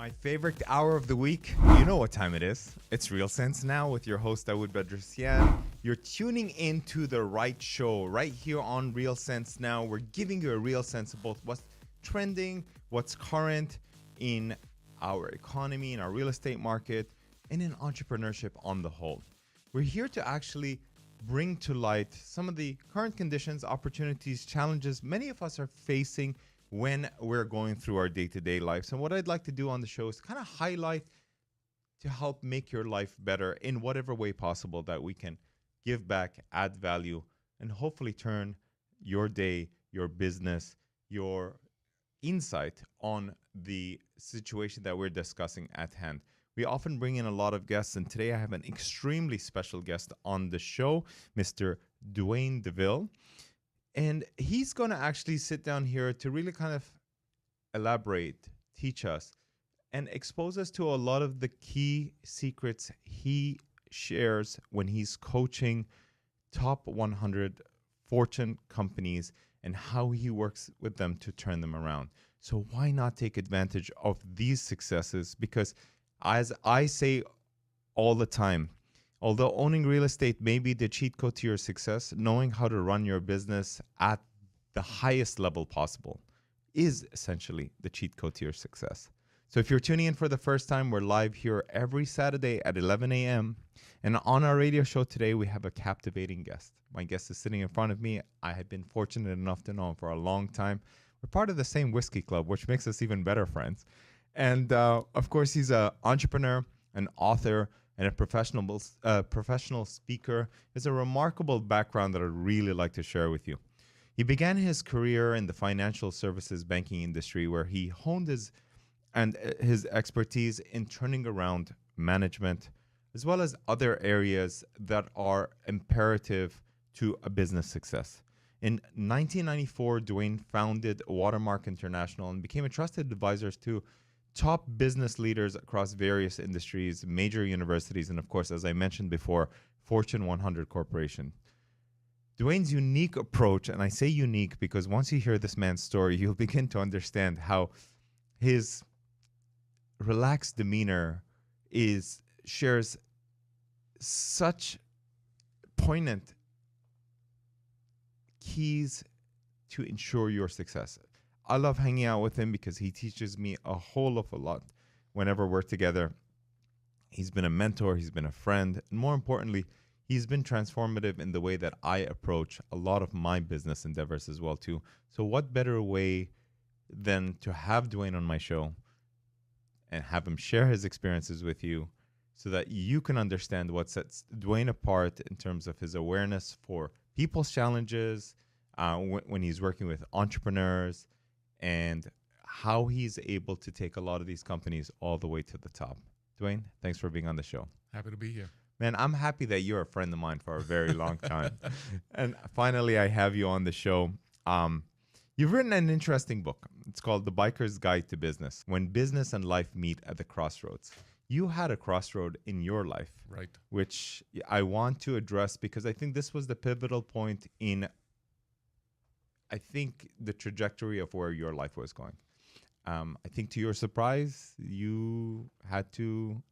My favorite hour of the week. You know what time it is. It's Real Sense Now with your host, Dawood Badrsian. You're tuning into the right show right here on Real Sense Now. We're giving you a real sense of both what's trending, what's current in our economy, in our real estate market, and in entrepreneurship on the whole. We're here to actually bring to light some of the current conditions, opportunities, challenges many of us are facing when we're going through our day-to-day lives. And what I'd like to do on the show is kind of highlight to help make your life better in whatever way possible that we can give back, add value, and hopefully turn your day, your business, your insight on the situation that we're discussing at hand. We often bring in a lot of guests, and today I have an extremely special guest on the show, Mr. Dwayne Deville. And he's going to actually sit down here to really kind of elaborate, teach us, and expose us to a lot of the key secrets he shares when he's coaching top 100 Fortune companies and how he works with them to turn them around. So why not take advantage of these successes? Because as I say all the time, although owning real estate may be the cheat code to your success, knowing how to run your business at the highest level possible is essentially the cheat code to your success. So if you're tuning in for the first time, we're live here every Saturday at 11 a.m. And on our radio show today, we have a captivating guest. My guest is sitting in front of me. I have been fortunate enough to know him for a long time. We're part of the same whiskey club, which makes us even better friends. And of course, he's an entrepreneur, an author, and a professional speaker. Has a remarkable background that I'd really like to share with you. He began his career in the financial services banking industry, where he honed his expertise in turning around management, as well as other areas that are imperative to a business success. In 1994, Dwayne founded Watermark International and became a trusted advisor to top business leaders across various industries, major universities, and of course, as I mentioned before, Fortune 100 corporation. Dwayne's unique approach, and I say unique because once you hear this man's story, you'll begin to understand how his relaxed demeanor shares such poignant keys to ensure your success. I love hanging out with him because he teaches me a whole of a lot whenever we're together. He's been a mentor, he's been a friend, and more importantly, he's been transformative in the way that I approach a lot of my business endeavors as well too. So what better way than to have Dwayne on my show and have him share his experiences with you so that you can understand what sets Dwayne apart in terms of his awareness for people's challenges, when he's working with entrepreneurs, and how he's able to take a lot of these companies all the way to the top. Dwayne, thanks for being on the show. Happy to be here. Man, I'm happy that you're a friend of mine for a very long time. And finally, I have you on the show. You've written an interesting book. It's called The Biker's Guide to Business, When Business and Life Meet at the Crossroads. You had a crossroad in your life, right? Which I want to address because I think this was the pivotal point in the trajectory of where your life was going. I think to your surprise, you had to,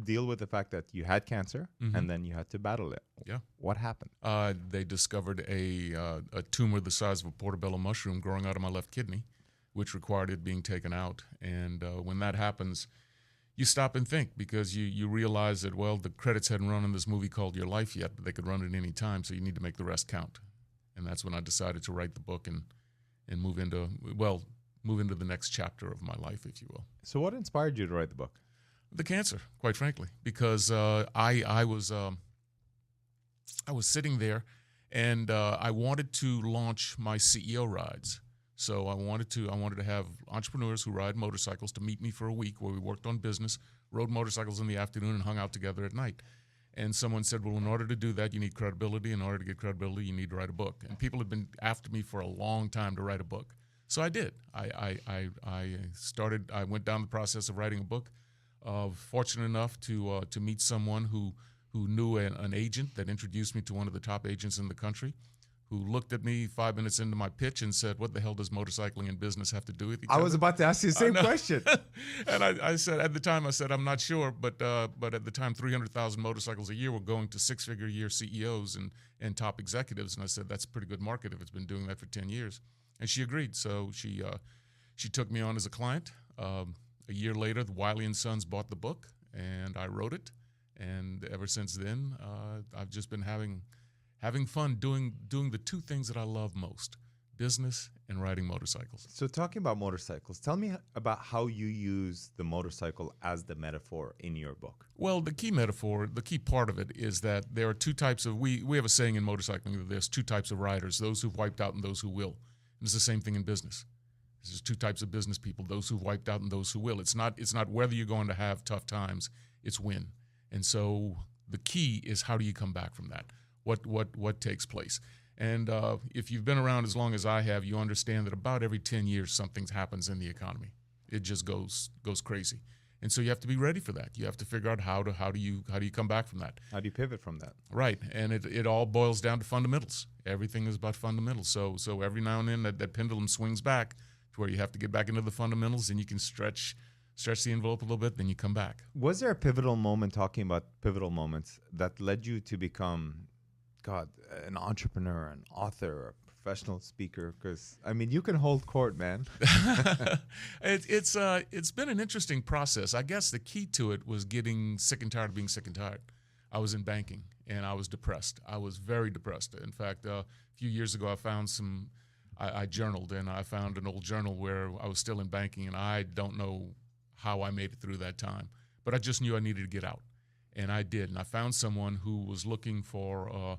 deal with the fact that you had cancer, and then you had to battle it. Yeah. What happened? They discovered a tumor the size of a portobello mushroom growing out of my left kidney, which required it being taken out. And when that happens, you stop and think because you realize that, well, the credits hadn't run on this movie called Your Life yet, but they could run it any time, so you need to make the rest count. And that's when I decided to write the book and move into the next chapter of my life, if you will. So what inspired you to write the book? The cancer, quite frankly, because I was sitting there and I wanted to launch my CEO rides. So I wanted to have entrepreneurs who ride motorcycles to meet me for a week where we worked on business, rode motorcycles in the afternoon, and hung out together at night. And someone said, well, in order to do that, you need credibility. In order to get credibility, you need to write a book. And people had been after me for a long time to write a book. So I did. I went down the process of writing a book. Fortunate enough to meet someone who knew an agent that introduced me to one of the top agents in the country, who looked at me 5 minutes into my pitch and said, "What the hell does motorcycling and business have to do with each other?" I was about to ask you the same question. And I said, at the time, I'm not sure, but at the time, 300,000 motorcycles a year were going to six-figure year CEOs and top executives. And I said, that's a pretty good market if it's been doing that for 10 years. And she agreed. So she took me on as a client. A year later, the Wiley & Sons bought the book, and I wrote it. And ever since then, I've just been having fun doing the two things that I love most: business and riding motorcycles. So talking about motorcycles, tell me about how you use the motorcycle as the metaphor in your book. Well, the key part of it is that there are two types of, we have a saying in motorcycling that there's two types of riders: those who've wiped out and those who will. And it's the same thing in business. There's two types of business people: those who've wiped out and those who will. It's not whether you're going to have tough times, it's when. And so the key is, how do you come back from that? What takes place? And if you've been around as long as I have, you understand that about every 10 years something happens in the economy. It just goes crazy. And so you have to be ready for that. You have to figure out how do you come back from that? How do you pivot from that? Right. And it all boils down to fundamentals. Everything is about fundamentals. So every now and then that pendulum swings back to where you have to get back into the fundamentals, and you can stretch the envelope a little bit, then you come back. Was there a pivotal moment, talking about pivotal moments, that led you to become, an entrepreneur, an author, a professional speaker? Because, I mean, you can hold court, man. It's been an interesting process. I guess the key to it was getting sick and tired of being sick and tired. I was in banking, and I was depressed. I was very depressed. In fact, a few years ago, I journaled, and I found an old journal where I was still in banking, and I don't know how I made it through that time. But I just knew I needed to get out, and I did. And I found someone who was looking for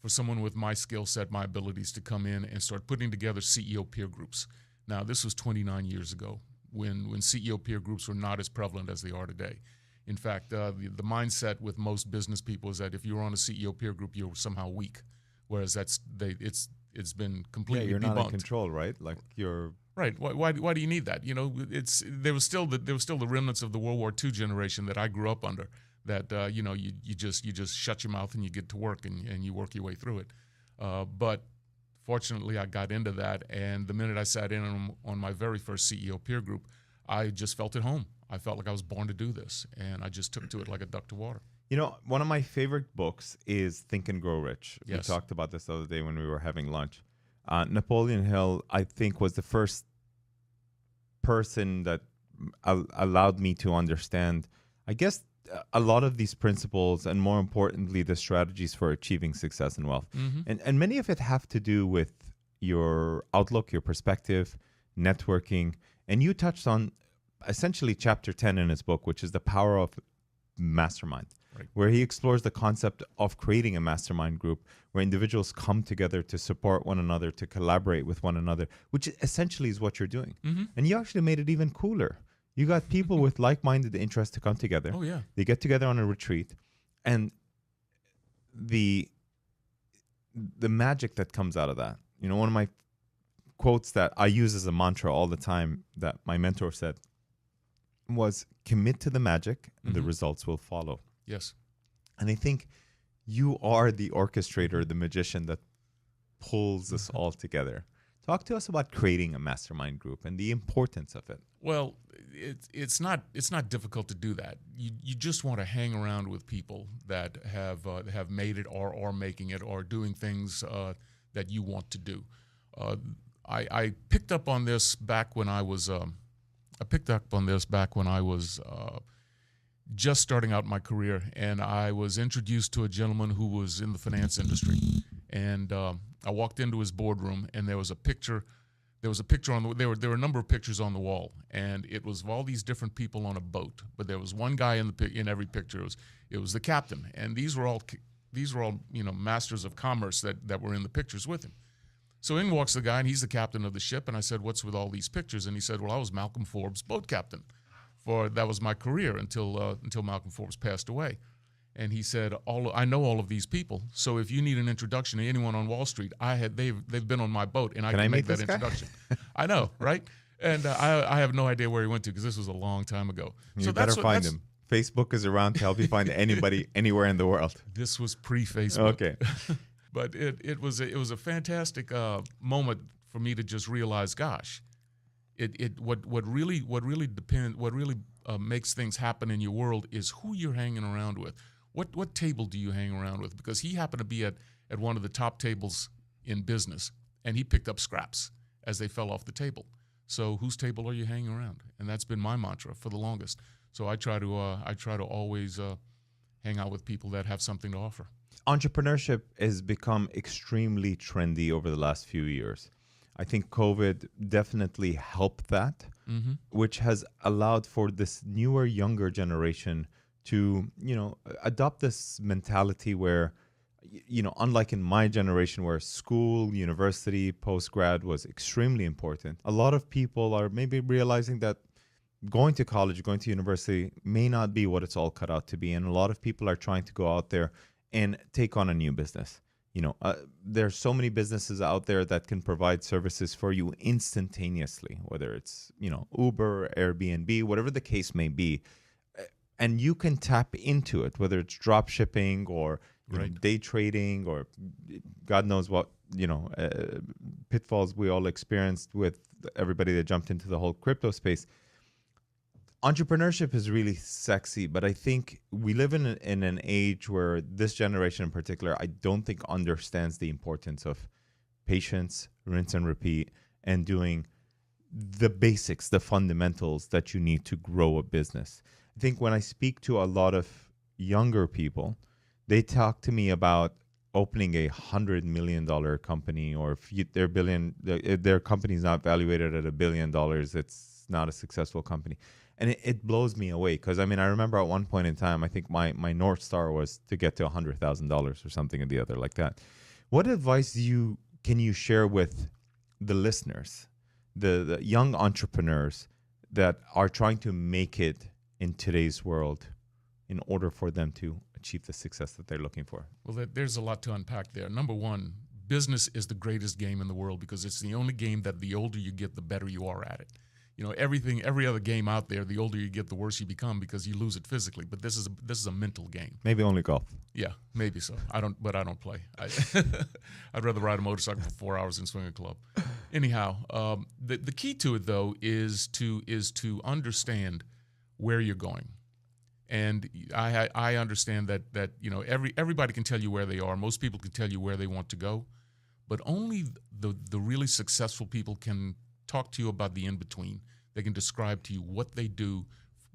someone with my skill set, my abilities, to come in and start putting together CEO peer groups. Now, this was 29 years ago when CEO peer groups were not as prevalent as they are today. In fact, the mindset with most business people is that if you're on a CEO peer group, you're somehow weak, whereas it's been completely you're debunked. not in control, right? Like you're right. Why do you need that? You know, there was still the remnants of the World War II generation that I grew up under. That you just shut your mouth and you get to work and you work your way through it. But fortunately, I got into that, and the minute I sat in on my very first CEO peer group, I just felt at home. I felt like I was born to do this, and I just took to it like a duck to water. You know, one of my favorite books is Think and Grow Rich. Yes. We talked about this the other day when we were having lunch. Napoleon Hill, I think, was the first person that allowed me to understand, I guess, a lot of these principles, and more importantly, the strategies for achieving success and wealth. Mm-hmm. And many of it have to do with your outlook, your perspective, networking. And you touched on essentially chapter 10 in his book, which is the power of mastermind, right, where he explores the concept of creating a mastermind group where individuals come together to support one another, to collaborate with one another, which essentially is what you're doing. Mm-hmm. And you actually made it even cooler. You got people with like-minded interests to come together. Oh, yeah. They get together on a retreat, and the magic that comes out of that. You know, one of my quotes that I use as a mantra all the time that my mentor said was, commit to the magic and the results will follow. Yes. And I think you are the orchestrator, the magician that pulls us all together. Talk to us about creating a mastermind group and the importance of it. Well, it's not difficult to do that. You just want to hang around with people that have made it or are making it or doing things that you want to do. I picked up on this back when I was just starting out my career, and I was introduced to a gentleman who was in the finance industry, and I walked into his boardroom, and there was a picture. There were a number of pictures on the wall, and it was of all these different people on a boat. But there was one guy in every picture. It was the captain, and these were all masters of commerce that were in the pictures with him. So in walks the guy, and he's the captain of the ship. And I said, "What's with all these pictures?" And he said, "Well, I was Malcolm Forbes' boat captain. That was my career until Malcolm Forbes passed away." And he said, "I know all of these people. So if you need an introduction to anyone on Wall Street, they've been on my boat, and I can make that introduction." I know, right? And I have no idea where he went to, because this was a long time ago. You better find him. Facebook is around to help you find anybody anywhere in the world. This was pre-Facebook. Okay. But it was a fantastic moment for me to just realize, gosh, what really makes things happen in your world is who you're hanging around with. What table do you hang around with? Because he happened to be at one of the top tables in business, and he picked up scraps as they fell off the table. So whose table are you hanging around? And that's been my mantra for the longest. So I try to always hang out with people that have something to offer. Entrepreneurship has become extremely trendy over the last few years. I think COVID definitely helped that, which has allowed for this newer, younger generation to, adopt this mentality where, unlike in my generation where school, university, post-grad was extremely important, a lot of people are maybe realizing that going to college, going to university may not be what it's all cut out to be. And a lot of people are trying to go out there and take on a new business. There's so many businesses out there that can provide services for you instantaneously, whether it's, Uber, Airbnb, whatever the case may be. And you can tap into it, whether it's drop shipping or day trading or God knows what, pitfalls we all experienced with everybody that jumped into the whole crypto space. Entrepreneurship is really sexy, but I think we live in an age where this generation in particular, I don't think understands the importance of patience, rinse and repeat, and doing the basics, the fundamentals that you need to grow a business. I think when I speak to a lot of younger people, they talk to me about opening a $100 million company, or if their company is not valuated at $1 billion, it's not a successful company. And it blows me away because, I remember at one point in time, I think my North Star was to get to $100,000 or something or the other like that. What advice can you share with the listeners, the young entrepreneurs that are trying to make it in today's world in order for them to achieve the success that they're looking for? Well, there's a lot to unpack there. Number one, business is the greatest game in the world because it's the only game that the older you get, the better you are at it. Every other game out there, the older you get, the worse you become because you lose it physically. But this is a mental game. Maybe only golf. Yeah, maybe so. I don't play. I'd rather ride a motorcycle for 4 hours than swing a club. Anyhow, the key to it though is to understand where you're going. And I understand that everybody can tell you where they are. Most people can tell you where they want to go, but only the really successful people can talk to you about the in-between. They can describe to you what they do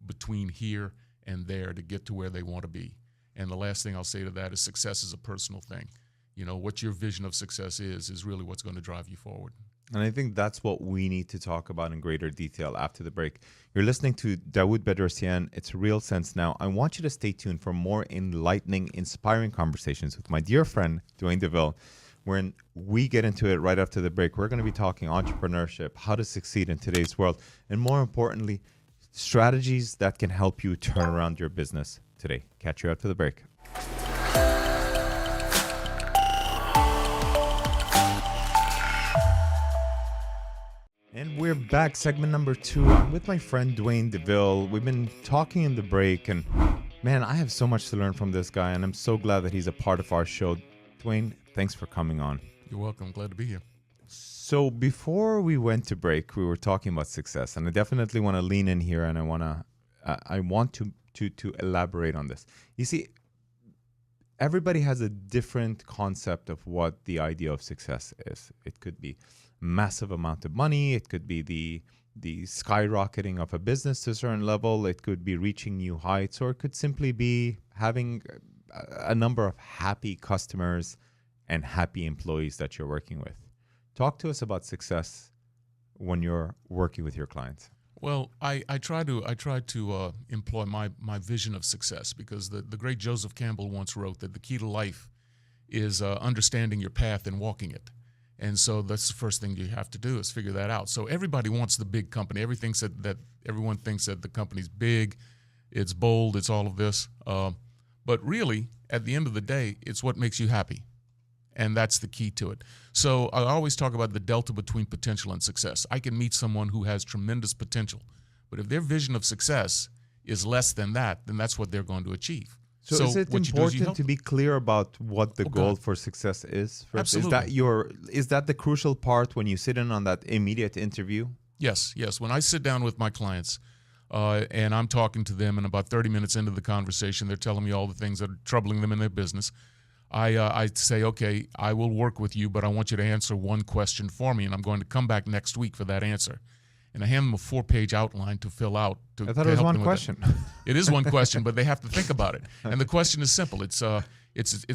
between here and there to get to where they want to be. And the last thing I'll say to that is success is a personal thing. What your vision of success is really what's going to drive you forward. And I think that's what we need to talk about in greater detail after the break. You're listening to Dawood Bedrosian. It's Real Sense Now. I want you to stay tuned for more enlightening, inspiring conversations with my dear friend, Dwayne Deville. When we get into it right after the break, we're going to be talking entrepreneurship, how to succeed in today's world, and more importantly, strategies that can help you turn around your business today. Catch you after the break. And we're back, segment number 2. I'm with my friend Dwayne Deville. We've been talking in the break, and man, I have so much to learn from this guy, and I'm so glad that he's a part of our show. Dwayne, thanks for coming on. You're welcome. Glad to be here. So before we went to break, we were talking about success, and I definitely want to lean in here, and I want to elaborate on this. You see, everybody has a different concept of what the idea of success is. It could be massive amount of money. It could be the skyrocketing of a business to a certain level. It could be reaching new heights, or it could simply be having a number of happy customers and happy employees that you're working with. Talk to us about success when you're working with your clients. Well, I try to employ my vision of success because the great Joseph Campbell once wrote that the key to life is understanding your path and walking it. And so that's the first thing you have to do is figure that out. So everybody wants the big company. Everyone thinks that the company's big, it's bold, it's all of this. But really, at the end of the day, it's what makes you happy. And that's the key to it. So I always talk about the delta between potential and success. I can meet someone who has tremendous potential, but if their vision of success is less than that, then that's what they're going to achieve. So is it what you do is you important help to them. be clear about what the Oh, goal God. for success is? First? Absolutely. Is that the crucial part when you sit in on that immediate interview? Yes, yes. When I sit down with my clients and I'm talking to them, and about 30 minutes into the conversation, they're telling me all the things that are troubling them in their business. I say, okay, I will work with you, but I want you to answer one question for me, and I'm going to come back next week for that answer. And I hand them a 4-page outline to fill out I to thought it was help one them with question. it. It is one question, but they have to think about it. And the question is simple. It's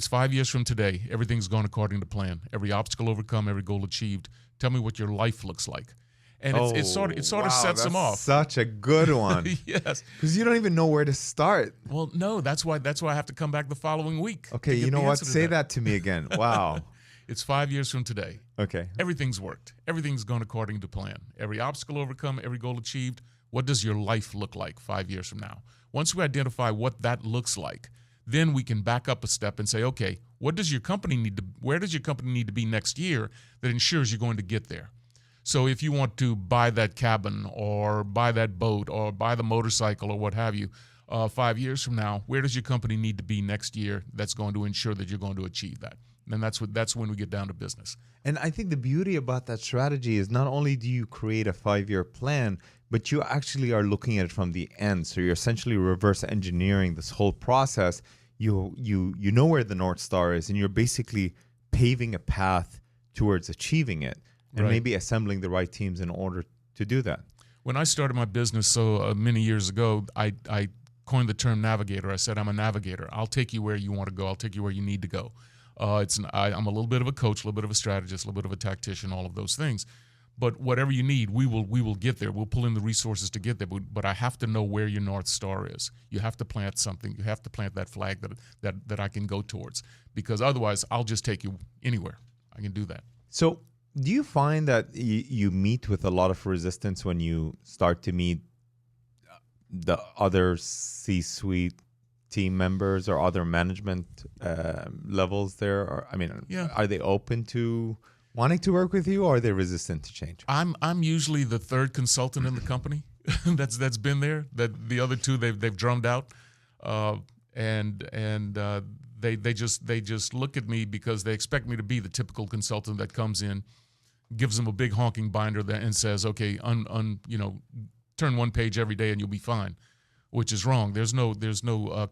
5 years from today. Everything's gone according to plan. Every obstacle overcome, every goal achieved. Tell me what your life looks like. And it sort of sets them off. Such a good one. Yes. Because you don't even know where to start. Well, no, that's why I have to come back the following week. Okay, you know what? Say that to me again. Wow. It's 5 years from today. Okay. Everything's worked. Everything's gone according to plan. Every obstacle overcome, every goal achieved. What does your life look like 5 years from now? Once we identify what that looks like, then we can back up a step and say, okay, where does your company need to be next year that ensures you're going to get there? So if you want to buy that cabin or buy that boat or buy the motorcycle or what have you, 5 years from now, where does your company need to be next year that's going to ensure that you're going to achieve that? And that's when we get down to business. And I think the beauty about that strategy is not only do you create a 5-year plan, but you actually are looking at it from the end. So you're essentially reverse engineering this whole process. You know where the North Star is, and you're basically paving a path towards achieving it, and Right. maybe assembling the right teams in order to do that. When I started my business many years ago, I coined the term navigator. I said, I'm a navigator. I'll take you where you want to go. I'll take you where you need to go. I'm a little bit of a coach, a little bit of a strategist, a little bit of a tactician, all of those things. But whatever you need, we will get there. We'll pull in the resources to get there. But I have to know where your North Star is. You have to plant something. You have to plant that flag that I can go towards. Because otherwise, I'll just take you anywhere. I can do that. So do you find that you meet with a lot of resistance when you start to meet the other C-suite team members or other management levels there? Or, I mean, Yeah. Are they open to wanting to work with you, or are they resistant to change? I'm usually the third consultant in the company that's been there. That the other two they've drummed out, they just look at me because they expect me to be the typical consultant that comes in, gives them a big honking binder and says, okay, turn one page every day and you'll be fine, which is wrong. There's no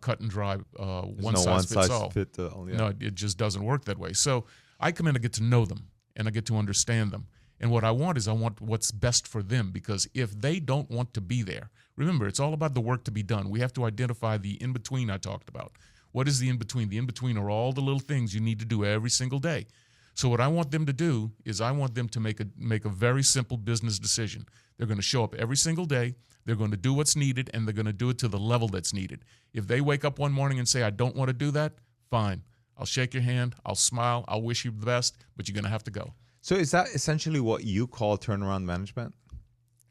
cut and dry one size fits all. Yeah. No, it just doesn't work that way. So I come in to get to know them and I get to understand them. And what I want what's best for them, because if they don't want to be there, remember, it's all about the work to be done. We have to identify the in-between I talked about. What is the in-between? The in-between are all the little things you need to do every single day. So what I want them to do is I want them to make a very simple business decision. They're going to show up every single day. They're going to do what's needed, and they're going to do it to the level that's needed. If they wake up one morning and say, I don't want to do that, fine. I'll shake your hand. I'll smile. I'll wish you the best, but you're going to have to go. So is that essentially what you call turnaround management?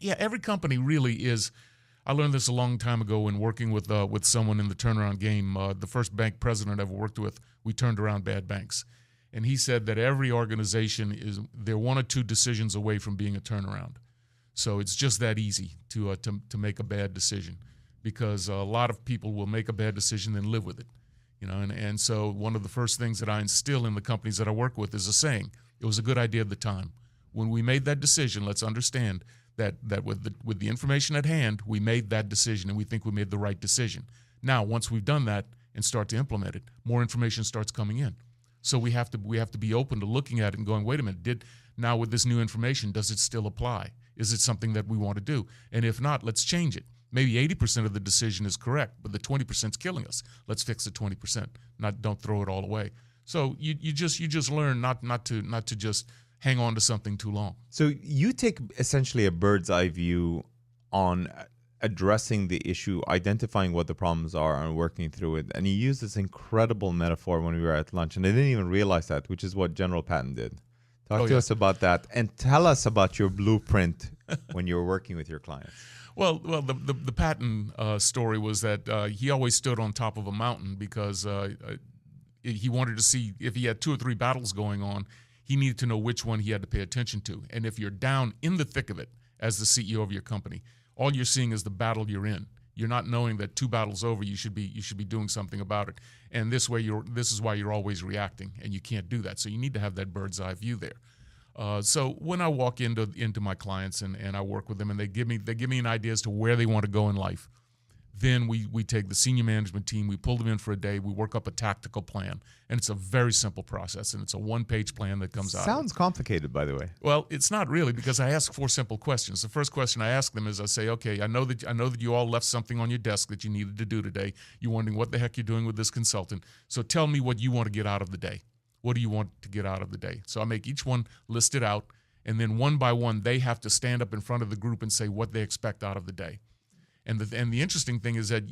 Yeah, every company really is. I learned this a long time ago when working with someone in the turnaround game. The first bank president I ever worked with, we turned around bad banks. And he said that every organization they're one or two decisions away from being a turnaround. So it's just that easy to make a bad decision, because a lot of people will make a bad decision and live with it. And so one of the first things that I instill in the companies that I work with is a saying: it was a good idea at the time. When we made that decision, let's understand that with the information at hand, we made that decision and we think we made the right decision. Now, once we've done that and start to implement it, more information starts coming in. So we have to be open to looking at it and going, wait a minute, now with this new information, does it still apply? Is it something that we want to do? And if not, let's change it. Maybe 80% of the decision is correct, but the 20% is killing us. Let's fix the 20%. Don't throw it all away. So you just learn not to just hang on to something too long. So you take essentially a bird's eye view on addressing the issue, identifying what the problems are, and working through it. And you use this incredible metaphor when we were at lunch, and I didn't even realize that, which is what General Patton did. Talk to us about that, and tell us about your blueprint when you were working with your clients. Well, the Patton story was that he always stood on top of a mountain because he wanted to see if he had 2 or 3 battles going on, he needed to know which one he had to pay attention to. And if you're down in the thick of it as the CEO of your company, all you're seeing is the battle you're in. You're not knowing that 2 battles over, you should be doing something about it. And this is why you're always reacting, and you can't do that. So you need to have that bird's eye view there. So when I walk into my clients and I work with them, and they give me an idea as to where they want to go in life, then we take the senior management team, we pull them in for a day, we work up a tactical plan, and it's a very simple process, and it's a 1-page plan that comes out. Sounds complicated, by the way. Well, it's not really, because I ask 4 simple questions. The first question I ask them is, I say, okay, I know that you all left something on your desk that you needed to do today. You're wondering what the heck you're doing with this consultant. So tell me what you want to get out of the day. What do you want to get out of the day? So I make each one list it out, and then one by one, they have to stand up in front of the group and say what they expect out of the day. And the interesting thing is that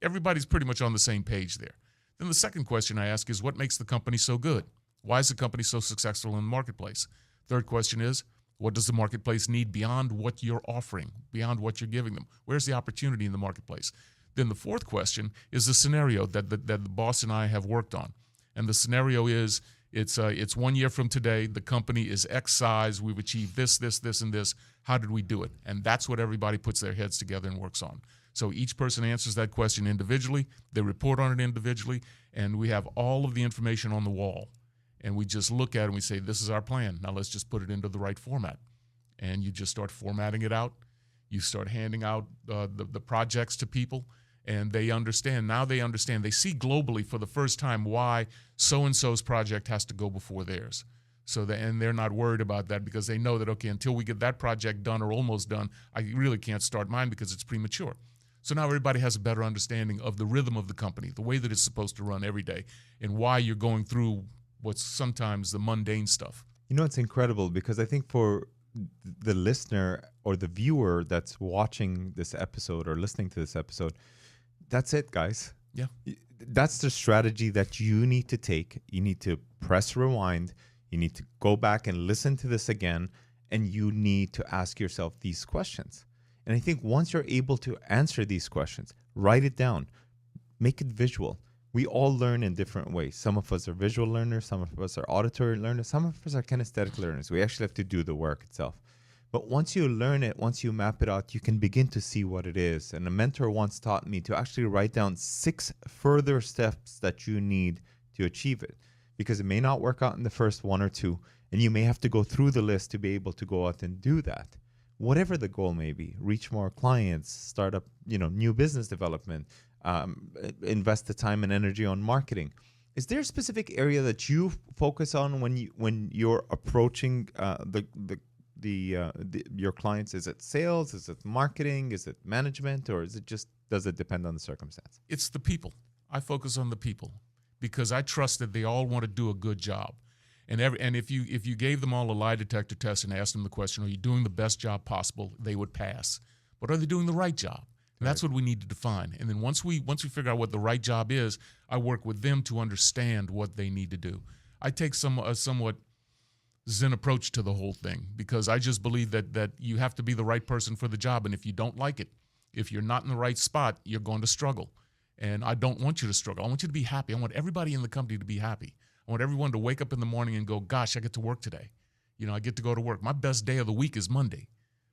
everybody's pretty much on the same page there. Then the second question I ask is, what makes the company so good? Why is the company so successful in the marketplace? Third question is, what does the marketplace need beyond what you're offering, beyond what you're giving them? Where's the opportunity in the marketplace? Then the fourth question is the scenario that the boss and I have worked on. And the scenario is, it's 1 year from today, the company is X size, we've achieved this, and this. How did we do it? And that's what everybody puts their heads together and works on. So each person answers that question individually, they report on it individually, and we have all of the information on the wall. And we just look at it and we say, this is our plan. Now let's just put it into the right format. And you just start formatting it out. You start handing out the projects to people, and they understand. Now they understand. They see globally for the first time why so-and-so's project has to go before theirs. And they're not worried about that, because they know that, okay, until we get that project done or almost done, I really can't start mine because it's premature. So now everybody has a better understanding of the rhythm of the company, the way that it's supposed to run every day, and why you're going through what's sometimes the mundane stuff. You know, it's incredible, because I think for the listener or the viewer that's watching this episode or listening to this episode, that's it, guys. Yeah. That's the strategy that you need to take. You need to press rewind. You need to go back and listen to this again, and you need to ask yourself these questions. And I think once you're able to answer these questions, write it down, make it visual. We all learn in different ways. Some of us are visual learners, some of us are auditory learners, some of us are kinesthetic learners. We actually have to do the work itself. But once you learn it, once you map it out, you can begin to see what it is. And a mentor once taught me to actually write down 6 further steps that you need to achieve it, because it may not work out in the first 1 or 2, and you may have to go through the list to be able to go out and do that. Whatever the goal may be, reach more clients, start up, new business development, invest the time and energy on marketing. Is there a specific area that you focus on when you're approaching your clients? Is it sales? Is it marketing? Is it management? Or does it depend on the circumstance? It's the people. I focus on the people, because I trust that they all want to do a good job. And if you gave them all a lie detector test and asked them the question, are you doing the best job possible, they would pass. But are they doing the right job? And that's what we need to define. And then once we figure out what the right job is, I work with them to understand what they need to do. I take a somewhat Zen approach to the whole thing, because I just believe that you have to be the right person for the job. And if you don't like it, if you're not in the right spot, you're going to struggle. And I don't want you to struggle. I want you to be happy. I want everybody in the company to be happy. I want everyone to wake up in the morning and go, gosh, I get to work today. I get to go to work. My best day of the week is Monday.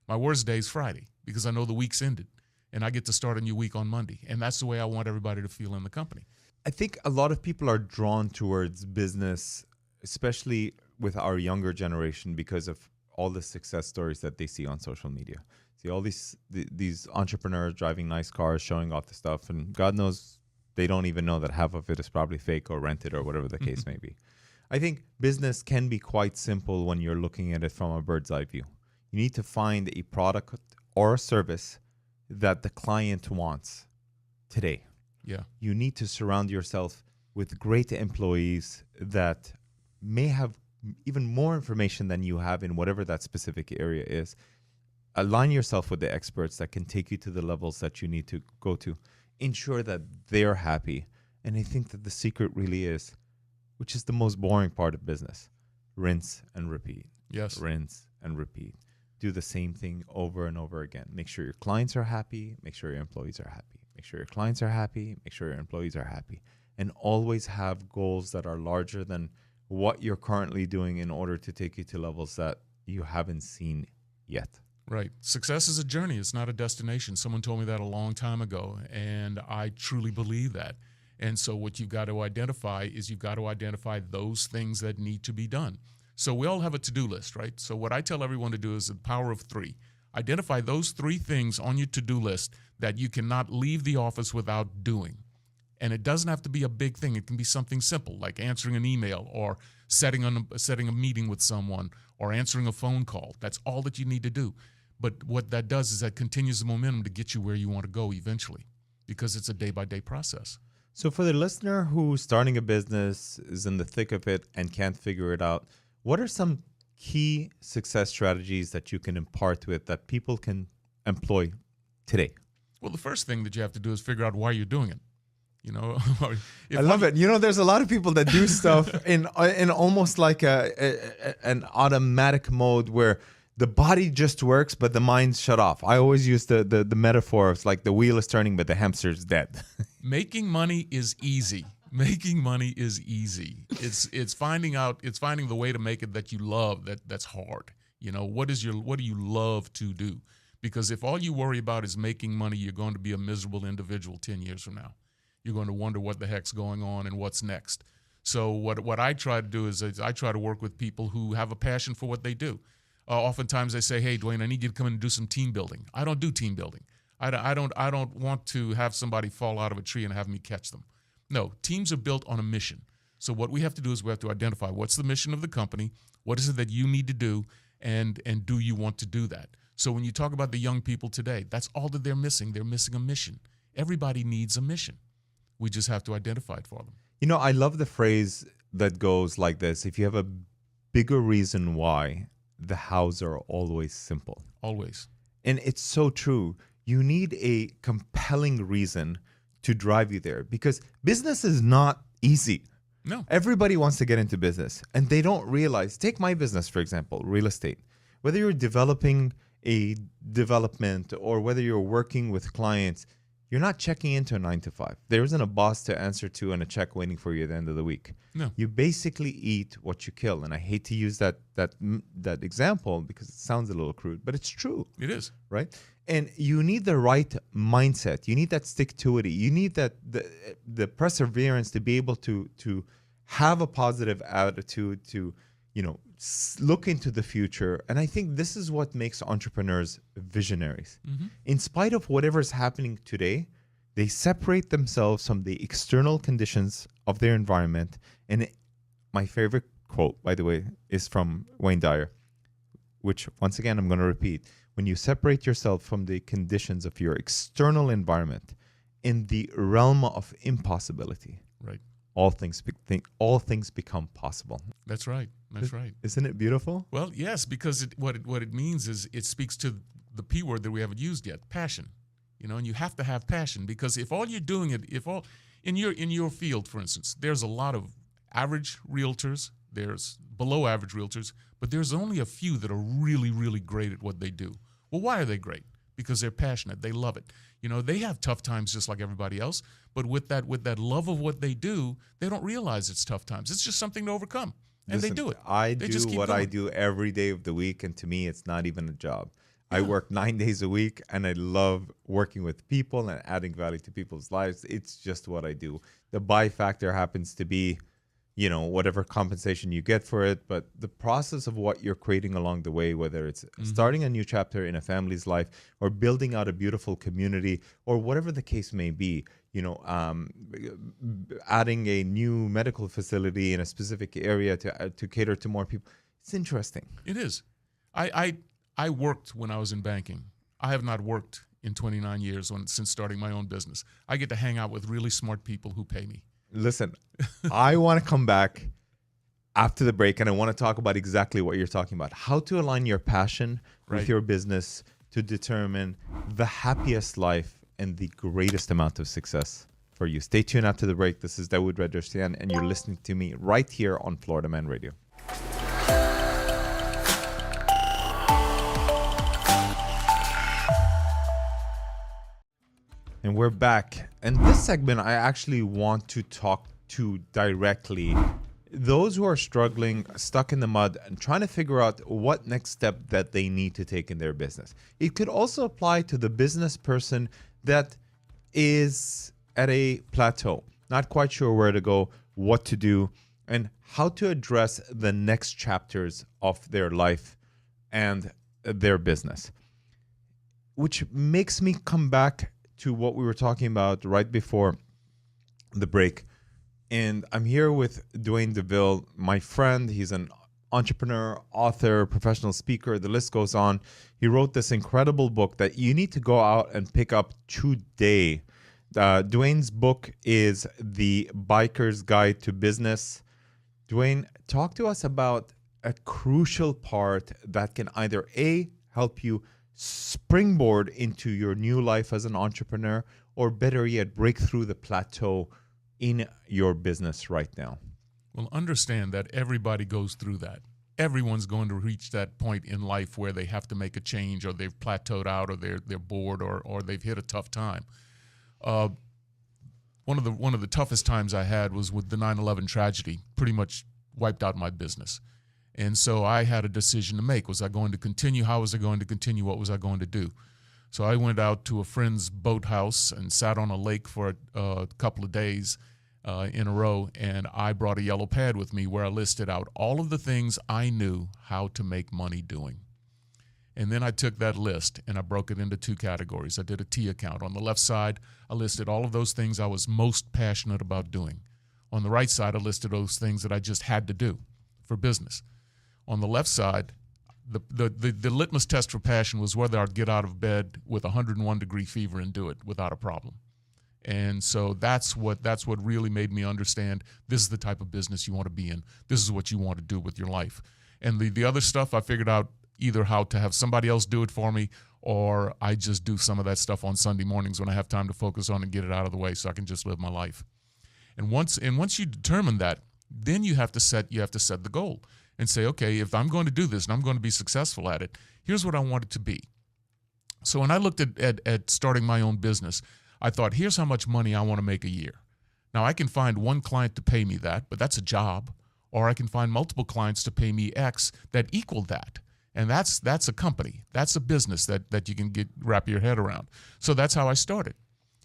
My worst day is Friday, because I know the week's ended, and I get to start a new week on Monday. And that's the way I want everybody to feel in the company. I think a lot of people are drawn towards business, especially with our younger generation, because of all the success stories that they see on social media. See all these entrepreneurs driving nice cars, showing off the stuff, and God knows they don't even know that half of it is probably fake or rented or whatever the case may be. I think business can be quite simple when you're looking at it from a bird's eye view. You need to find a product or a service that the client wants today. Yeah. You need to surround yourself with great employees that may have even more information than you have in whatever that specific area is. Align yourself with the experts that can take you to the levels that you need to go to. Ensure that they're happy. And I think that the secret really is, which is the most boring part of business, rinse and repeat. Yes. Rinse and repeat. Do the same thing over and over again. Make sure your clients are happy. Make sure your employees are happy. Make sure your clients are happy. Make sure your employees are happy. And always have goals that are larger than what you're currently doing in order to take you to levels that you haven't seen yet. Right. Success is a journey. It's not a destination. Someone told me that a long time ago, and I truly believe that. And so what you've got to identify is you've got to identify those things that need to be done. So we all have a to-do list, right? So what I tell everyone to do is the power of 3. Identify those 3 things on your to-do list that you cannot leave the office without doing. And it doesn't have to be a big thing. It can be something simple, like answering an email or setting a meeting with someone or answering a phone call. That's all that you need to do. But what that does is that continues the momentum to get you where you want to go eventually, because it's a day-by-day process. So for the listener who's starting a business, is in the thick of it, and can't figure it out, what are some key success strategies that you can impart with that people can employ today? Well, the first thing that you have to do is figure out why you're doing it. You know, I love it. You know, there's a lot of people that do stuff in almost like an automatic mode where the body just works, but the mind's shut off. I always use the metaphor of like the wheel is turning, but the hamster's dead. Making money is easy. Making money is easy. It's finding the way to make it that you love. That's hard. You know, what do you love to do? Because if all you worry about is making money, you're going to be a miserable individual 10 years from now. You're going to wonder what the heck's going on and what's next. So what I try to do is I try to work with people who have a passion for what they do. Oftentimes they say, "Hey, Dwayne, I need you to come in and do some team building." I don't do team building. I don't want to have somebody fall out of a tree and have me catch them. No, teams are built on a mission. So what we have to do is we have to identify what's the mission of the company, what is it that you need to do, and do you want to do that? So when you talk about the young people today, that's all that they're missing. They're missing a mission. Everybody needs a mission. We just have to identify it for them. You know, I love the phrase that goes like this: if you have a bigger reason why, the hows are always simple. Always. And it's so true. You need a compelling reason to drive you there, because business is not easy. No. Everybody wants to get into business, and they don't realize. Take my business, for example, real estate. Whether you're developing a development or whether you're working with clients, you're not checking into a 9 to 5. There isn't a boss to answer to and a check waiting for you at the end of the week. No. You basically eat what you kill. And I hate to use that example because it sounds a little crude, but it's true. It is. Right? And you need the right mindset. You need that stick-to-ity. You need that the perseverance to be able to have a positive attitude, to, you know, look into the future. And I think this is what makes entrepreneurs visionaries. Mm-hmm. In spite of whatever's happening today, they separate themselves from the external conditions of their environment. And my favorite quote, by the way, is from Wayne Dyer, which, once again, I'm going to repeat. When you separate yourself from the conditions of your external environment in the realm of impossibility, right, all things become possible. That's right. That's right. Isn't it beautiful? Well, yes, because what it means is it speaks to the P word that we haven't used yet, passion. You know, and you have to have passion, because if all you're doing in your field, for instance, there's a lot of average realtors, there's below average realtors, but there's only a few that are really, really great at what they do. Well, why are they great? Because they're passionate. They love it. You know, they have tough times just like everybody else, but with that love of what they do, they don't realize it's tough times. It's just something to overcome, and Listen, they do it. I They do just keep what I going. do every day of the week, and to me, it's not even a job. I Yeah. work 9 days a week, and I love working with people and adding value to people's lives. It's just what I do. The buy factor happens to be, you know, whatever compensation you get for it, but the process of what you're creating along the way, whether it's starting a new chapter in a family's life or building out a beautiful community or whatever the case may be, you know, adding a new medical facility in a specific area to cater to more people. It's interesting. It is. I worked when I was in banking. I have not worked in 29 years since starting my own business. I get to hang out with really smart people who pay me. Listen, I want to come back after the break, and I want to talk about exactly what you're talking about. How to align your passion with Right. your business to determine the happiest life and the greatest amount of success for you. Stay tuned after the break. This is Dawood Bedrosian, and you're listening to me right here on Florida Man Radio. And we're back. And this segment, I actually want to talk to directly those who are struggling, stuck in the mud, and trying to figure out what next step that they need to take in their business. It could also apply to the business person that is at a plateau, not quite sure where to go, what to do, and how to address the next chapters of their life and their business. Which makes me come back to what we were talking about right before the break. And I'm here with Dwayne Deville, my friend. He's an entrepreneur, author, professional speaker. The list goes on. He wrote this incredible book that you need to go out and pick up today. Dwayne's book is The Biker's Guide to Business. Dwayne, talk to us about a crucial part that can either A, help you springboard into your new life as an entrepreneur, or better yet, break through the plateau in your business right now. Well, understand that everybody goes through that. Everyone's going to reach that point in life where they have to make a change, or they've plateaued out, or they're bored, or they've hit a tough time. One of the toughest times I had was with the 9/11 tragedy. Pretty much wiped out my business. And so I had a decision to make. Was I going to continue? How was I going to continue? What was I going to do? So I went out to a friend's boathouse and sat on a lake for a couple of days in a row, and I brought a yellow pad with me where I listed out all of the things I knew how to make money doing. And then I took that list and I broke it into two categories. I did a T account. On the left side, I listed all of those things I was most passionate about doing. On the right side, I listed those things that I just had to do for business. On the left side, the litmus test for passion was whether I'd get out of bed with 101-degree fever and do it without a problem. And so that's what really made me understand this is the type of business you want to be in. This is what you want to do with your life. And the other stuff, I figured out either how to have somebody else do it for me, or I just do some of that stuff on Sunday mornings when I have time to focus on and get it out of the way so I can just live my life. And once you determine that, then you have to set the goal and say, okay, if I'm going to do this and I'm going to be successful at it, here's what I want it to be. So when I looked at starting my own business, I thought, here's how much money I want to make a year. Now, I can find one client to pay me that, but that's a job. Or I can find multiple clients to pay me X that equal that. And that's a company. That's a business that you can wrap your head around. So that's how I started.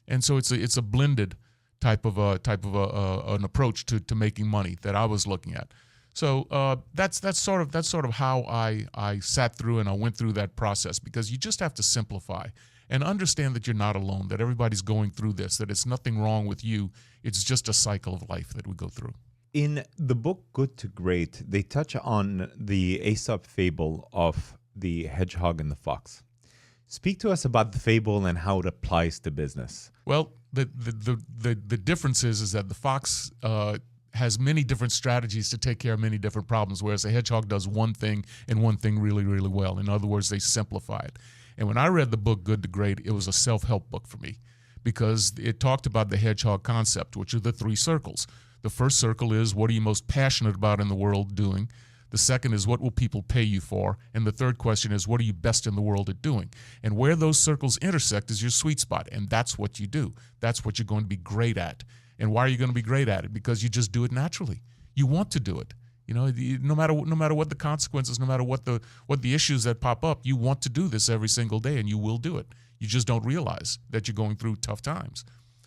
And so it's a blended type of an approach to making money that I was looking at. So that's sort of how I sat through and I went through that process, because you just have to simplify and understand that you're not alone, that everybody's going through this, that it's nothing wrong with you. It's just a cycle of life that we go through. In the book Good to Great, they touch on the Aesop fable of the hedgehog and the fox. Speak to us about the fable and how it applies to business. Well, the difference is that the fox has many different strategies to take care of many different problems, whereas the hedgehog does one thing and one thing really, really well. In other words, they simplify it. And when I read the book Good to Great, it was a self-help book for me, because it talked about the hedgehog concept, which are the three circles. The first circle is, what are you most passionate about in the world doing? The second is, what will people pay you for? And the third question is, what are you best in the world at doing? And where those circles intersect is your sweet spot, and that's what you do. That's what you're going to be great at. And why are you going to be great at it? Because you just do it naturally. You want to do it. You know, no matter what the consequences, no matter what the issues that pop up, you want to do this every single day, and you will do it. You just don't realize that you're going through tough times.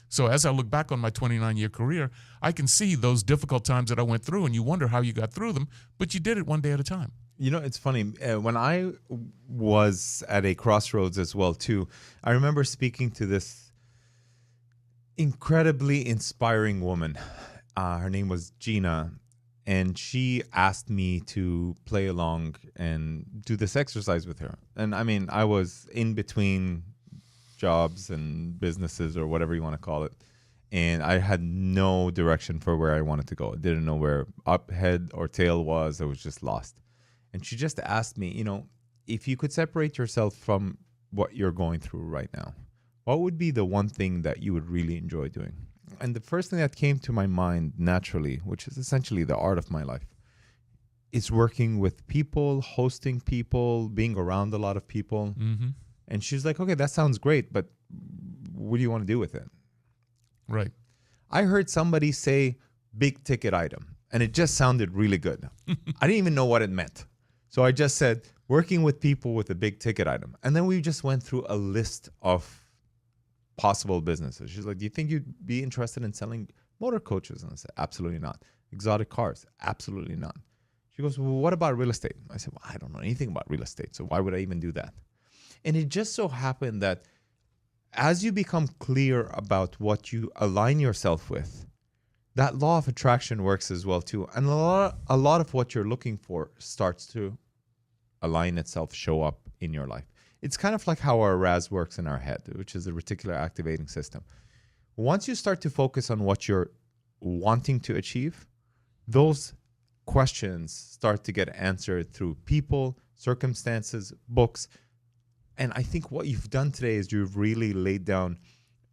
So as I look back on my 29-year career, I can see those difficult times that I went through, and you wonder how you got through them, but you did it one day at a time. You know, it's funny. When I was at a crossroads as well, too, I remember speaking to this incredibly inspiring woman. Her name was Gina, and she asked me to play along and do this exercise with her. And I mean, I was in between jobs and businesses, or whatever you want to call it, and I had no direction for where I wanted to go. I didn't know where up, head, or tail was. I was just lost. And she just asked me, you know, if you could separate yourself from what you're going through right now, what would be the one thing that you would really enjoy doing? And the first thing that came to my mind naturally, which is essentially the art of my life, is working with people, hosting people, being around a lot of people. Mm-hmm. And she's like, okay, that sounds great, but what do you want to do with it? Right. I heard somebody say big ticket item. And it just sounded really good. I didn't even know what it meant. So I just said, working with people with a big ticket item. And then we just went through a list of possible businesses. She's like, do you think you'd be interested in selling motor coaches? And I said, absolutely not. Exotic cars? Absolutely not. She goes, well, what about real estate? I said, well, I don't know anything about real estate, so why would I even do that? And it just so happened that as you become clear about what you align yourself with, that law of attraction works as well too. And a lot of what you're looking for starts to align itself, show up in your life. It's kind of like how our RAS works in our head, which is the reticular activating system. Once you start to focus on what you're wanting to achieve, those questions start to get answered through people, circumstances, books. And I think what you've done today is you've really laid down,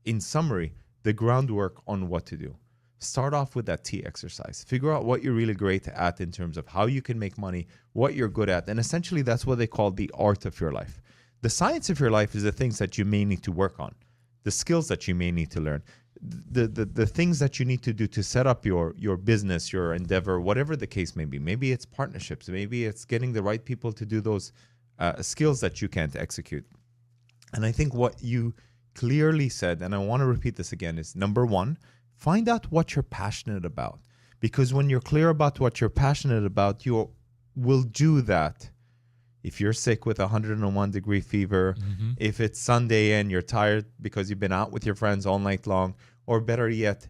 in summary, the groundwork on what to do. Start off with that T exercise. Figure out what you're really great at in terms of how you can make money, what you're good at. And essentially, that's what they call the art of your life. The science of your life is the things that you may need to work on, the skills that you may need to learn, the things that you need to do to set up your business, your endeavor, whatever the case may be. Maybe it's partnerships. Maybe it's getting the right people to do those skills that you can't execute. And I think what you clearly said, and I want to repeat this again, is number one, find out what you're passionate about. Because when you're clear about what you're passionate about, you will do that. If you're sick with 101-degree fever, if it's Sunday and you're tired because you've been out with your friends all night long, or better yet,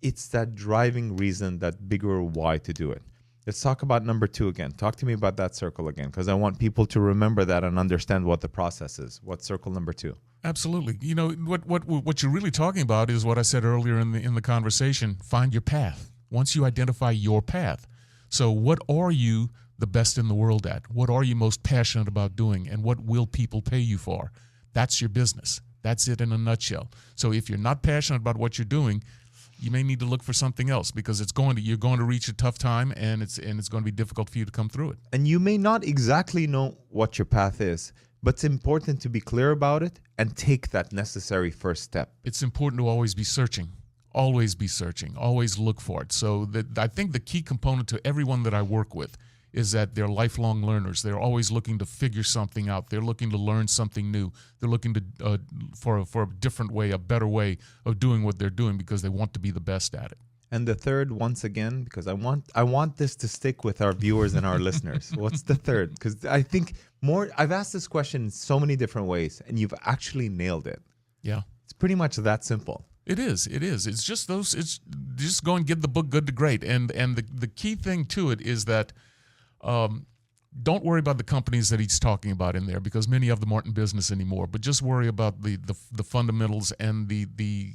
it's that driving reason, that bigger why to do it. Let's talk about number two again. Talk to me about that circle again, because I want people to remember that and understand what the process is. What's circle number two? Absolutely. You know, what you're really talking about is what I said earlier in the conversation. Find your path. Once you identify your path. So what are you the best in the world at? What are you most passionate about doing? And what will people pay you for? That's your business. That's it in a nutshell. So if you're not passionate about what you're doing, you may need to look for something else, because you're going to reach a tough time, and it's going to be difficult for you to come through it. And you may not exactly know what your path is, but it's important to be clear about it and take that necessary first step. It's important to always be searching. Always be searching. Always look for it. So I think the key component to everyone that I work with is that they're lifelong learners. They're always looking to figure something out. They're looking to learn something new. They're looking to for a different way, a better way of doing what they're doing, because they want to be the best at it. And the third, once again, because I want this to stick with our viewers and our listeners. What's the third? Because I think I've asked this question in so many different ways, and you've actually nailed it. Yeah. It's pretty much that simple. It is. It's just it's just go and get the book good to great. And the key thing to it is that don't worry about the companies that he's talking about in there, because many of them aren't in business anymore. But just worry about the fundamentals and the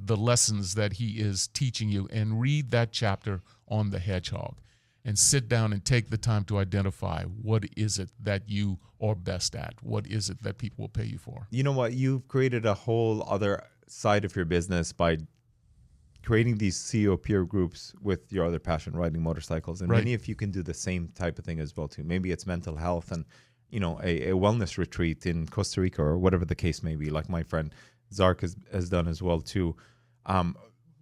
lessons that he is teaching you, and read that chapter on the hedgehog, and sit down and take the time to identify what is it that you are best at. What is it that people will pay you for? You know what? You've created a whole other side of your business by creating these CEO peer groups with your other passion, riding motorcycles. And many of you can do the same type of thing as well too. Maybe it's mental health and, a wellness retreat in Costa Rica or whatever the case may be, like my friend Zark has done as well too.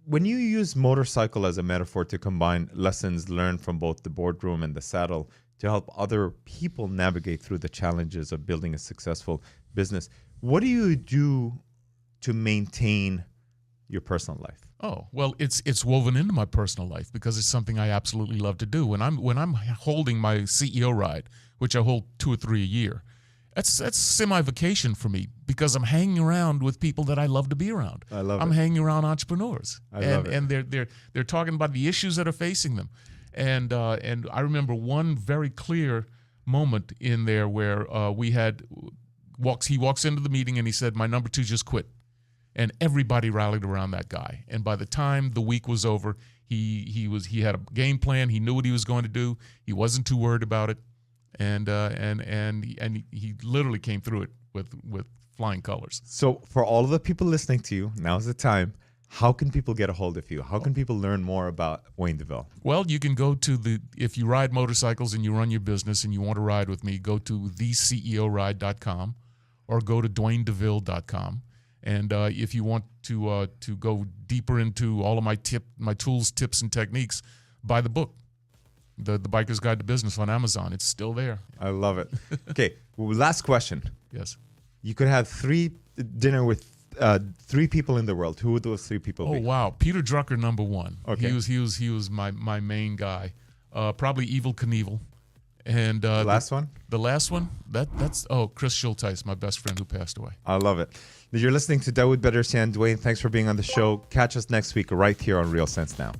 When you use motorcycle as a metaphor to combine lessons learned from both the boardroom and the saddle to help other people navigate through the challenges of building a successful business, what do you do to maintain your personal life? Oh, well, it's woven into my personal life, because it's something I absolutely love to do. When I'm holding my CEO ride, which I hold 2 or 3 a year, that's semi-vacation for me, because I'm hanging around with people that I love to be around. I love it. I'm hanging around entrepreneurs, love it. And they're talking about the issues that are facing them. And I remember one very clear moment in there where he walks into the meeting and he said, "My number 2 just quit." And everybody rallied around that guy. And by the time the week was over, he had a game plan. He knew what he was going to do. He wasn't too worried about it, and he literally came through it with flying colors. So for all of the people listening to you, now's the time. How can people get a hold of you? How can people learn more about Dwayne Deville? Well, you can go to if you ride motorcycles and you run your business and you want to ride with me, go to theceoride.com or go to dwaynedeville.com. And if you want to go deeper into all of my tools, tips, and techniques, buy the book, the Biker's Guide to Business on Amazon. It's still there. I love it. Okay, last question. Yes. You could have dinner with 3 people in the world. Who would those 3 people be? Oh wow, Peter Drucker, number one. Okay. He was my main guy. Probably Evel Knievel. And The last one? The last one, that's Chris Schulteis, my best friend who passed away. I love it. You're listening to Dawood Bedersian. Dwayne, thanks for being on the show. Catch us next week right here on Real Sense Now.